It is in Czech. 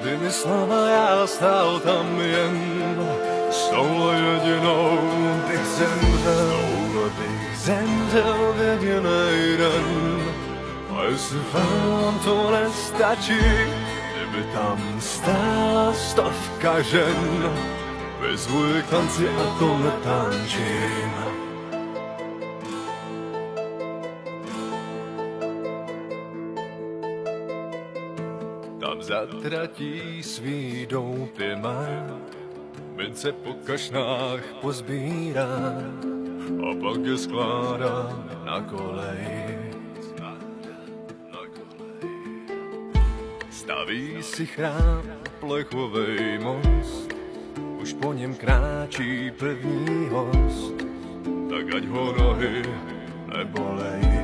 Vymyslel a já stál tam jen s touhle jedinou bych zemřel v jedinej den. A jestli vám to nestačí, kdyby tam stála stovka žen, vyzvu je k tanci a to netančím. Tam zatratí svý doupě má, mince po kašnách pozbírá a pak je skládá na kolej. Staví si chrám, plechovej most, už po něm kráčí první host, tak ať ho nohy nebolej.